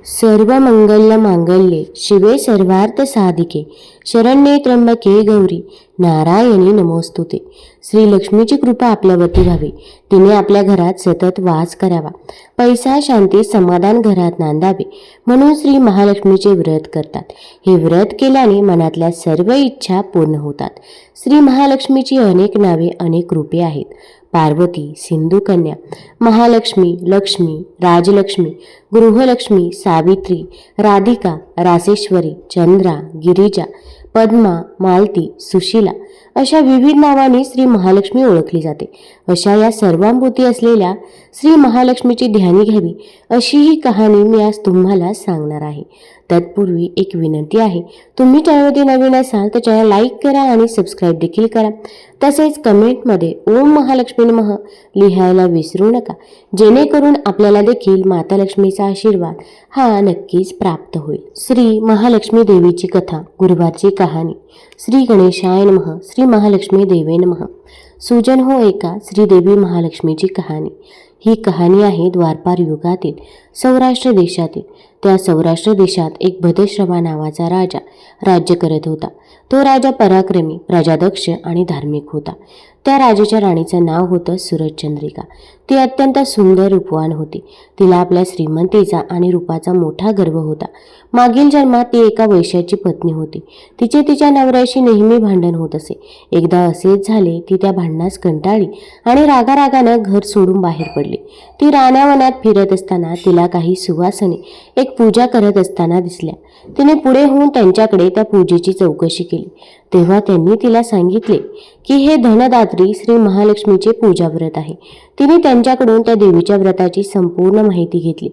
सर्वमंगल मांगल्ये शिवे सर्वार्थ साधिके शरण्ये त्र्यंबके गौरी नारायणी नमोस्तुते। श्री लक्ष्मीची कृपा आपल्यावरती व्हावी, तिने आपल्या घरात सतत वास करावा, पैसा शांती समाधान घरात नांदावे म्हणून श्री महालक्ष्मीचे व्रत करतात। हे व्रत केल्याने मनातल्या सर्व इच्छा पूर्ण होतात। श्री महालक्ष्मीची अनेक नावे अनेक रूपे आहेत। पार्वती, सिंधुकन्या, महालक्ष्मी, लक्ष्मी, राजलक्ष्मी, गृहलक्ष्मी, सावित्री, राधिका, रासेश्वरी, चंद्रा, गिरिजा, पद्मा, मालती, सुशीला अशा विविध नावांनी श्री महालक्ष्मी ओळखली जाते। अशा या सर्वांभूती असलेल्या श्री महालक्ष्मीची ध्यानी घ्यावी अशी ही कहाणी मी आज तुम्हाला सांगणार आहे। तत्पूर्वी एक विनंती आहे, तुम्ही चॅनलवरती नवीन असाल तर चॅनल लाईक करा आणि सबस्क्राईब देखील करा। तसेच कमेंटमध्ये ओम महालक्ष्मी नमः लिहायला विसरू नका, जेणेकरून आपल्याला देखील माता लक्ष्मीचा आशीर्वाद हा नक्कीच प्राप्त होईल। श्री महालक्ष्मी देवीची कथा, गुरुवारची कहाणी। श्री गणेशाय नमः, श्री महालक्ष्मी देवे नमः। सुजन हो ऐका श्रीदेवी महालक्ष्मीची कहाणी। ही कहाणी आहे द्वापार युगातील सौराष्ट्र देशातील। त्या सौराष्ट्र देशात एक भद्रश्रवा नावाचा राजा राज्य करत होता। तो राजा पराक्रमी, प्रजादक्ष आणि धार्मिक होता। त्या राजाच्या राणीचं नाव होतं सूरजचंद्रिका। ती अत्यंत सुंदर रूपवान होती। तिला आपल्या श्रीमंतीचा आणि रूपाचा मोठा गर्व होता। मागील जन्मात ती एका वैश्याची पत्नी होती। तिचे तिच्या नवऱ्याशी नेहमी भांडण होत असे। एकदा असेच झाले, ती त्या भांडणास कंटाळली आणि रागारागानं घर सोडून बाहेर पडली। ती रानावनात फिरत असताना तिला काही सुवासने एक पूजा करत असताना दिसल्या। तिने पुढे होऊन त्यांच्याकडे त्या पूजेची चौकशी केली। तेव्हा त्यांनी तिला सांगितले की हे धनदात्री श्री महालक्ष्मीचे पूजा व्रत आहे। तिने त्यांच्याकडून त्या देवीच्या व्रताची संपूर्ण माहिती घेतली।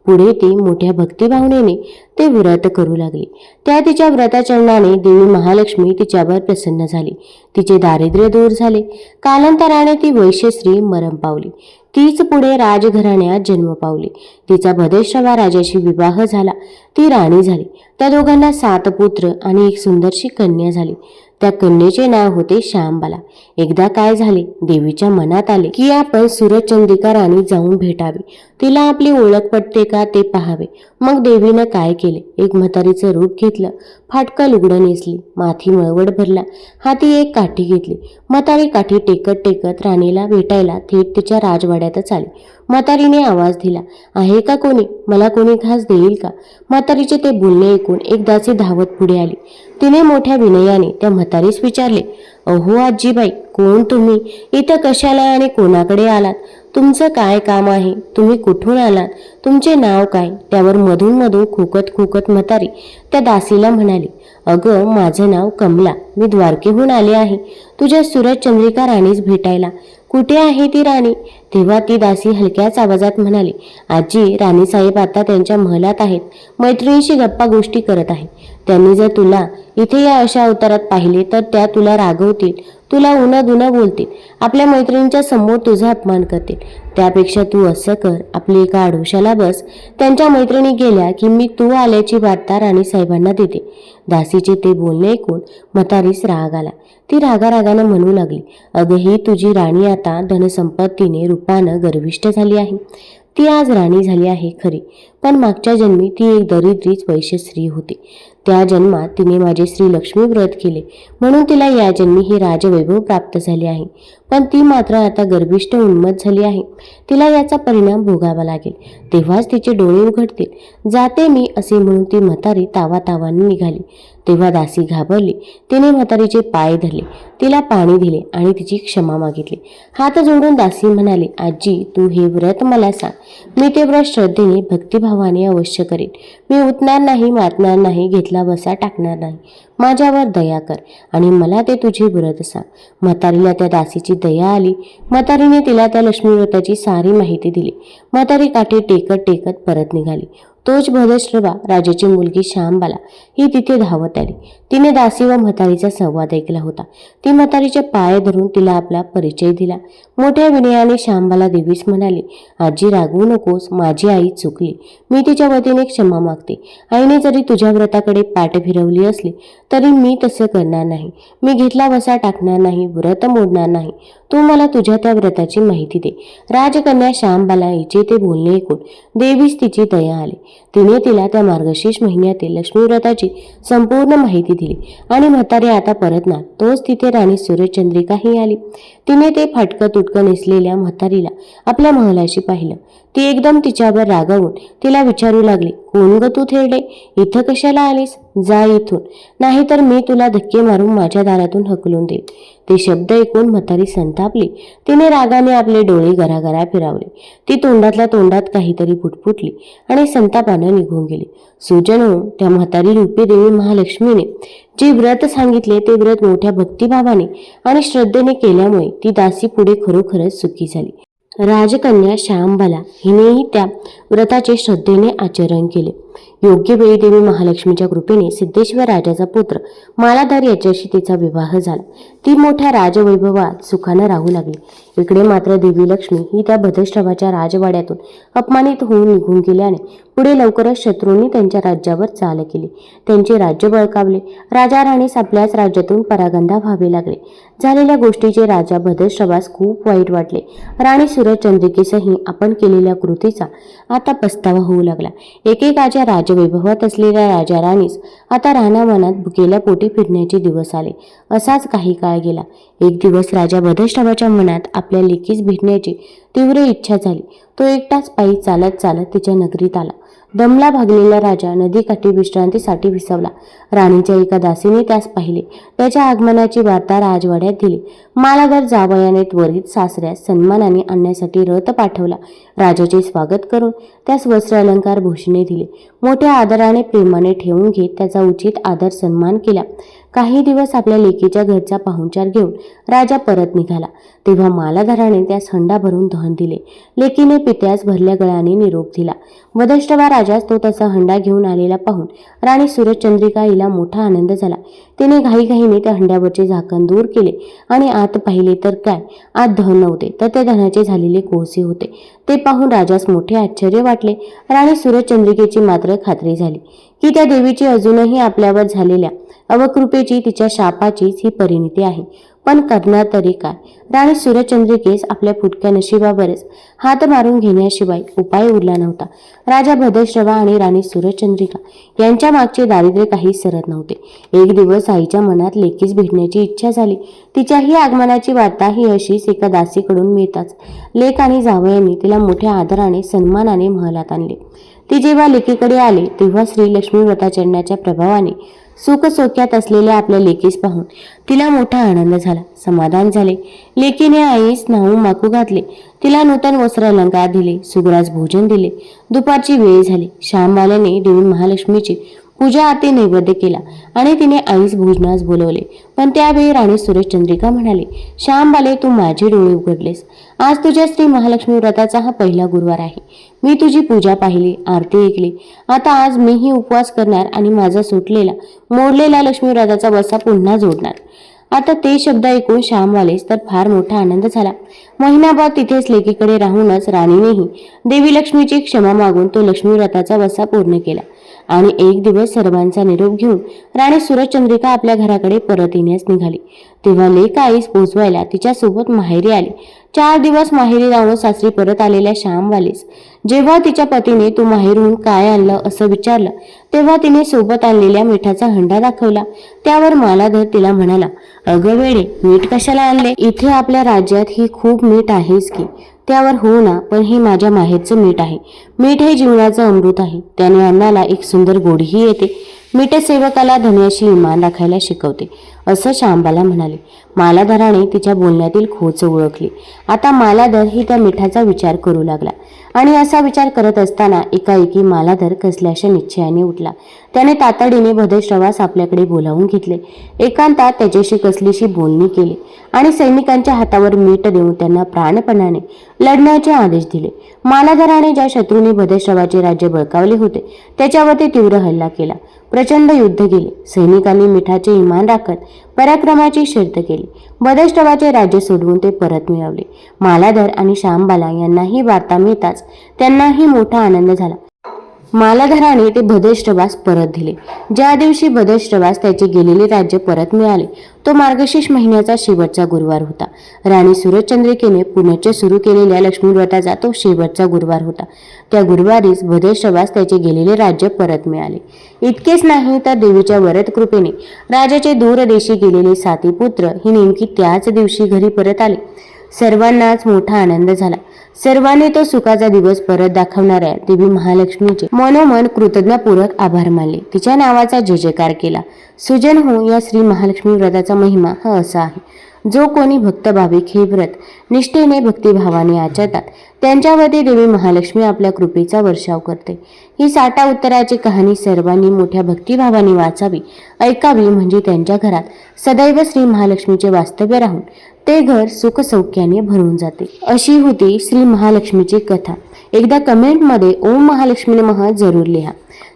पुढे ती मोठ्या भक्तिभावनेने ते व्रत करू लागली। त्या तिच्या व्रताचरणाने देवी महालक्ष्मी तिच्यावर प्रसन्न झाली। तिचे दारिद्र्य दूर झाले। कालांतराने ती वैश्यश्री मरण पावली। तीच पुढे राजघराण्यात जन्म पावली। तिचा भद्रश्रवा राजाशी विवाह झाला। ती राणी झाली। त्या दोघांना 7 पुत्र आणि एक सुंदरशी कन्या झाली। त्या कन्येचे नाव होते श्यामबाला। एकदा काय झाले, देवीच्या मनात आले की आपण सूरजचंद्रिका राणी जाऊन भेटावी, तिला आपली ओळख पटते का ते पाहावे। मग देवीनं काय केले, एक म्हातारीचं रूप घेतलं, फाटकं लुगडं नेसली, माथी मळवट भरला, हाती एक काठी घेतली। म्हातारी काठी टेकत टेकत राणीला भेटायला थेट तिच्या राजवाड्यातच आली। म्हातारीने आवाज दिला, आहे का कोणी, मला कोणी घास देईल का? म्हातारीचे ते बोलणे ऐकून एक दासी धावत पुढे आली। तिने मोठ्या विनयाने त्या म्हातारीस विचारले, अहो आजीबाई, कोण तुम्ही? इथं कशाला आणि कोणाकडे आलात? तुमचं काय काम आहे? तुम्ही कुठून आलात? तुमचे नाव काय? त्यावर मधून मधून खुकत खुकत म्हातारी त्या दासीला म्हणाली, अगं माझं नाव कमला, मी द्वारकेहून आले आहे तुझ्या सूरजचंद्रिका राणीस भेटायला। कुठे आहे ती राणी? तेव्हा ती दासी हलक्याच आवाजात म्हणाली, आजी, राणीसाहेब आता त्यांच्या महलात आहेत, मैत्रिणीशी गप्पा गोष्टी करत आहेत। त्यांनी जर तुला इथे या अशा अवतारात पाहिले तर त्या तुला रागवतील, तुला उन्हा बोलतील, आपल्या मैत्रिणींच्या समोर तुझा अपमान करतील। त्यापेक्षा तू असं कर, आपली एका आडोशाला बस, त्यांच्या मैत्रिणी गेल्या की मी तू आल्याची वार्ता राणीसाहेबांना देते। दासीचे ते बोलणे ऐकून म्हातारीस राग आला। ती रागारागानं म्हणू लागली, अगं ही तुझी राणी आता धनसंपत्तीने रूपानं गर्विष्ठ झाली आहे। ती आज राणी झाली आहे खरी, पण मागच्या जन्मी ती एक दरिद्रीच वैश्यस्त्री होती। त्या जन्मात तिने माझे श्री लक्ष्मी व्रत केले म्हणून तिला या जन्मी ही राजवैभव प्राप्त झाले आहे। पण ती मात्र आता गर्विष्ठ उन्मत्त झाली आहे। तिला याचा परिणाम भोगावा लागेल, तेव्हाच तिचे डोळे उघडतील। जाते मी असे म्हणून ती म्हातारी तावातावाने निघाली। तेव्हा दासी घाबरली। तिने म्हातारीचे पाय धरले, तिला पाणी दिले आणि तिची क्षमा मागितली। हात जोडून दासी म्हणाली, आजी, तू हे व्रत मला सांग, मी ते व्रत श्रद्धेने भक्तिभावाने अवश्य करेन। मी उठणार नाही, मारणार नाही, घेतला बसा टाकणार नाही। माझ्यावर दया कर आणि मला ते तुझे व्रत सांग। म्हातारीला त्या दासीची दया आली। म्हातारीने तिला त्या लक्ष्मी व्रताची सारी माहिती दिली। म्हातारी काठी टेकत टेकत परत निघाली। तोच भद्रश्रवा राजाची मुलगी श्यामबाला ही तिथे धावत आली। तिने दासी व म्हातारीचा संवाद ऐकला होता। ती म्हातारीचे पाय धरून तिला आपला परिचय दिला। मोठ्या विनयाने श्यामबाला देवीस म्हणाली, आजी रागवू नकोस, माझी आई चुकली, मी तिच्या वतीने क्षमा मागते। आईने जरी तुझ्या व्रताकडे पाठ फिरवली असली तरी मी तसं करणार नाही। मी घेतला बसा टाकणार नाही, व्रत मोडणार नाही। तू मला तुझ्या त्या व्रताची माहिती दे. राजकन्या श्यामबाला हिचे ते बोलणे ऐकून देवीस तिची दया आली. तिने तिला त्या मार्गशीर्ष महिन्यातील लक्ष्मी व्रताची संपूर्ण माहिती दिली आणि म्हातारी आता परतणार तोच तिथे राणी सूर्यचंद्रिकाही आली. तिने ते फाटकं तुटकं नेसलेल्या म्हातारीला आपल्या महलाशी पाहिलं. ती एकदम तिच्यावर रागावून तिला विचारू लागली, कोण ग तू थेरडे? इथं कशाला आलीस? जा इथून, नाहीतर मी तुला धक्के मारून माझ्या दारातून हकलून देईन. ते शब्द ऐकून म्हातारी संतापली. तिने रागाने आपले डोळे गरागरा फिरवले. ती तोंडातल्या तोंडात काहीतरी पुटपुटली आणि संतापानं निघून गेली. सुजनो, त्या म्हातारी रूपी देवी महालक्ष्मीने जे व्रत सांगितले ते व्रत मोठ्या भक्तिभावाने आणि श्रद्धेने केल्यामुळे ती दासी पुढे खरोखरच सुखी झाली. राजकन्या श्यामबाला हिनेही त्या व्रताचे श्रद्धेने आचरण केले. योग्य वेळी देवी महालक्ष्मीच्या कृपेने सिद्धेश्वर राजाचा पुत्र मालाधार याच्याशी तिचा विवाह झाला. ती मोठ्या राजवैभवात सुखानं राहू लागली. इकडे मात्र देवी लक्ष्मी ही त्या भद्रश्रवाच्या राजवाड्यातून अपमानित होऊन निघून गेल्याने पुढे लवकरच शत्रूंनी त्यांच्या राज्यावर चाल केली. त्यांचे राज्य बळकावले. राजा राणीस आपल्याच राज्यातून परागंदा व्हावे लागले. झालेल्या गोष्टीचे राजा भद्रश्रवास खूप वाईट वाटले. राणी सूर्यचंद्रिकेसही आपण केलेल्या कृतीचा आता पस्तावा होऊ लागला. एकेकाच्या राजवैभवात असलेल्या राजा राणीस आता रानावनात भुकेल्या पोटी फिरण्याचे दिवस आले. असाच काही काळ गेला. एक दिवस राजा भद्रश्रवाच्या मनात आपल्या लेकीस भेटण्याची तीव्र इच्छा झाली. तो एकटाच पायी चालत चालत तिच्या नगरीत आला. दमला भागलेला राजा नदीकाठी विश्रांतीसाठी विसावला. राणीच्या एका दासीने त्यास पाहिले. त्याच्या आगमनाची वार्ता राजवाड्यात दिली. मालाधार जावयाने त्वरित सासऱ्यास सन्मानाने आणण्यासाठी रथ पाठवला. राजाचे स्वागत करून त्यास वस्त्र अलंकार भूषणे दिले. मोठ्या आदराने प्रेमाने ठेवून घेत त्याचा उचित आदर सन्मान केला. काही दिवस आपल्या लेकीच्या घरचा पाहुणचार घेऊन राजा परत निघाला. तेव्हा मालाधाराने त्यास हंडा भरून दहन दिले. लेकीने पित्यास भरल्या गळ्याने निरोप दिला. भद्रश्रवा राजास तो तसा हंडा घेऊन आलेला पाहून राणी सूर्यचंद्रिका हिला मोठा आनंद झाला. तिने घाईघाईने त्या हंड्यावरचे झाकण दूर केले आणि आत पाहिले तर काय, आत दहन नव्हते तर ते दहनाचे झालेले कोळसे होते. ते पाहून राजास मोठे आश्चर्य वाटले. राणी सूर्यचंद्रिकेची मात्र खात्री झाली की त्या देवीची अजूनही आपल्यावर झालेल्या अवकृपेची, तिच्या शापाचीच ही परिणिती आहे. पण करणार तरी काय? राणी सूर्यचंद्रिकेस आपल्या फुटक्या नशिबावरच हात मारून घेण्याशिवाय उपाय उरला नव्हता. राजा भद्रश्रवा आणि राणी सूर्यचंद्रिका यांच्या मागचे दारिद्र्य काही सरत नव्हते. एक दिवस आईच्या मनात लेकीस भेटण्याची इच्छा झाली. तिच्याही आगमनाची वार्ता ही अशीच एका दासीकडून मिळताच लेक आणि जावयांनी तिला मोठ्या आदराने सन्मानाने महलात आणले. ती जेव्हा लेकीकडे आले तेव्हा श्री लक्ष्मी व्रताचरणाच्या प्रभावाने सुख सोक्यात असलेल्या आपल्या लेकीस पाहून तिला मोठा आनंद झाला, समाधान झाले. लेकीने आईस न्हाऊ माकू घातले. तिला नूतन वस्त्र अलंकार दिले, सुग्रास भोजन दिले. दुपारची वेळ झाली. श्यामबालेने देवी महालक्ष्मीची पूजा आरती नैवेद्य केला आणि तिने आईस भोजनास बोलवले. पण त्यावेळी राणी सूर्यचंद्रिका म्हणाली, श्यामबाले, तू माझे डोळे उघडलेस. आज तुझ्या श्री महालक्ष्मी व्रताचा हा पहिला गुरुवार आहे. मी तुझी पूजा पाहिली, आरती ऐकली. आता आज मीही उपवास करणार आणि माझा सुटलेला मोडलेला लक्ष्मी व्रताचा वसा पुन्हा जोडणार. आता ते शब्द ऐकून श्यामबालेस तर फार मोठा आनंद झाला. महिनाभर तिथेच लेकीकडे राहूनच राणीनेही देवी लक्ष्मीची क्षमा मागून तो लक्ष्मी व्रताचा वसा पूर्ण केला. आणि एक दिवस सर्वांचा निरोप घेऊन राणी सूर्यचंद्रिका आपल्या घराकडे परत येण्यास निघाली. तेव्हा लेक आईस पोचवायला तिच्यासोबत माहेरी आली. 4 दिवस माहेरी राहून सासरी परत आलेल्या श्यामबालेस जेव्हा तिच्या पतीने तू माहेरून काय आणलं असं विचारलं तेव्हा तिने सोबत आणलेल्या मिठाचा हंडा दाखवला. त्यावर मालाधर तिला म्हणाला, अगं वेडे, मीठ कशाला आणले? इथे आपल्या राज्यात ही खूप मीठ आहेच की. त्यावर हो ना, पण हे माझ्या माहेरचं मीठ आहे. मीठ हे जीवनाचं अमृत आहे. त्याने अन्नाला एक सुंदर गोडीही येते. मीठ सेवकाला धन्याशी इमान राखायला शिकवते, असं श्यामबाला म्हणाले. मालाधराने तिच्या बोलण्यातील खोच ओळखली. आता मालाधर ही त्या मिठाचा विचार करू लागला आणि असा विचार करत असताना एकाएकी मालाधर कसल्याशा निश्चयाने उठला. त्याने तातडीने भद्रश्रवास आपल्याकडे बोलावून घेतले. एकांतात त्याच्याशी कसलीशी बोलणी केली आणि सैनिकांच्या हातावर मीठ देऊन त्यांना प्राणपणाने लढण्याचे आदेश दिले. मालाधराने ज्या शत्रूंनी भद्रश्रवाचे राज्य बळकावले होते त्याच्यावरती तीव्र हल्ला केला. प्रचंड युद्ध केले. सैनिकांनी मिठाचे इमान राखत पराक्रमाची शर्त केली. भद्रश्रवाचे राज्य सोडवून ते परत मिळवले. मालाधर आणि श्यामबाला यांनाही वार्ता मिळताच त्यांनाही मोठा आनंद झाला. मालाधाराने ते भद्रश्रवास परत दिले. ज्या दिवशी भद्रश्रवास त्याचे गेलेले राज्य परत मिळाले तो मार्गशीर्ष महिन्याचा शेवटचा गुरुवार होता. राणी सूरजचंद्रिकेने पुनश्च सुरू केलेल्या लक्ष्मी व्रताचा तो शेवटचा गुरुवार होता. त्या गुरुवारीच भद्रश्रवास त्याचे गेलेले राज्य परत मिळाले. इतकेच नाही तर देवीच्या वरद कृपेने राजाचे दूरदेशी गेलेले 7 पुत्र ही नेमकी त्याच दिवशी घरी परत आले. सर्वांनाच मोठा आनंद झाला. सर्वांनी तो सुखाचा दिवस परत दाखवणाऱ्या देवी महालक्ष्मीचे मनोमन कृतज्ञतापूर्वक आभार मानले. तिच्या नावाचा जय जयकार केला. सुजन हो, या श्री महालक्ष्मी व्रताचा महिमा हा असा आहे. जो कोणी भक्त भाविक हे व्रत निष्ठेने भक्तिभावाने आचरतात त्यांच्यावरती देवी महालक्ष्मी आपल्या कृपेचा वर्षाव करते. ही साठा उत्तराची कहाणी सर्वांनी मोठ्या भक्तिभावाने वाचावी, ऐकावी, म्हणजे त्यांच्या घरात सदैव श्री महालक्ष्मीचे वास्तव्य राहून ते घर सुख सौख्याने भरून जाते. अशी होती श्री महालक्ष्मीची कथा. एकदा कमेंटमध्ये ओम महालक्ष्मी नमः जरूर लिहा.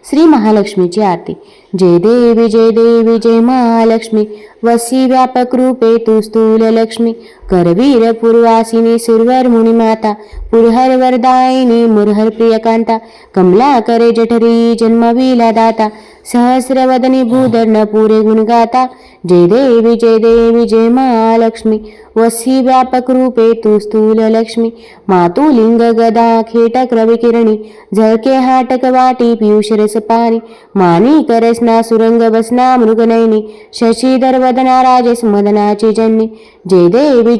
श्री महालक्ष्मीची आरती. जय देवी जय देवी जय महालक्ष्मी, वसी व्यापक रूपे तू स्थूल लक्ष्मी, करवीर पूर्वासिनी सुरवर मुनी माता, पुरहर वरदायिनी मुरहर प्रियकांता, कमला करे जठरी जन्मविला दाता, सहस्रवदनी भूधर पुरे गुणगाता. जय देवी जय महालक्ष्मी, वसी व्यापक रूपे तू स्थूल लक्ष्मी, मातुलिंग गदा खेटक रविकिरणी, झळके हाटक वाटी पियुष रस पाणी, मानी करसना सुरंग बसना मृगनयनी, शशीधर वदना राजेश मदनाची जननी. जय देवी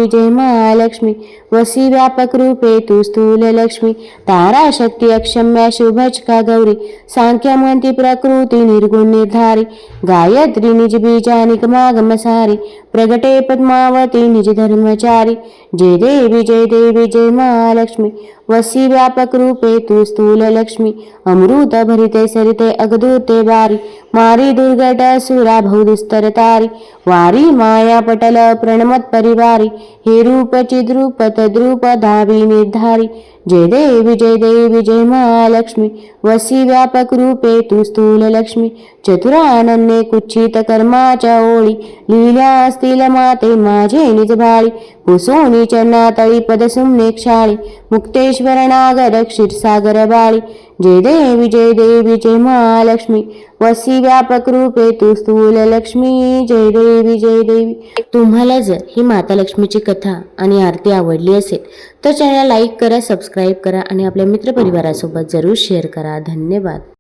जय महालक्ष्मी, वसी व्यापक रूपे तू स्थूल लक्ष्मी, तारा शक्ती अक्षम्या शुभचका गौरी, सांख्य म्हणती प्रकृती निर्गुण निर्धारी, गायत्री निज बीजानिक मागमसारी, प्रगटे पद्मावती निज धर्मचारी. जय देवी जय महालक्ष्मी, वसी व्यापक रूपे तू स्थूल लक्ष्मी, अमृत भरिते सरिते अगदूते बारी, मारी दुर्गट सुरा भौदुस्तर तारी, वारी माया पटल प्रणमत परिवारी, हे रूप चिद्रूप तद्रूप धावी निर्धारी. जय देवी जय महालक्ष्मी, वसी व्यापक रूपे तू स्थूल लक्ष्मी, चतुरानन्ये कुच्चित कर्माच्या ओळी, लिहिल्या असतील माते माझे निज भाळी, पुसोनी चरणातळी पदसुमने क्षाळी, मुक्तेश्वर नागर क्षीरसागर बाळी. जय देवी जय महालक्ष्मी, वसी व्यापक रूपे तू स्थूल लक्ष्मी. जय देवी. तुम्हाला जर ही माता लक्ष्मीची कथा आणि आरती आवडली असेल तर चॅनलला लाईक करा, सबस्क्राईब करा आणि आपल्या मित्रपरिवारासोबत जरूर शेअर करा. धन्यवाद.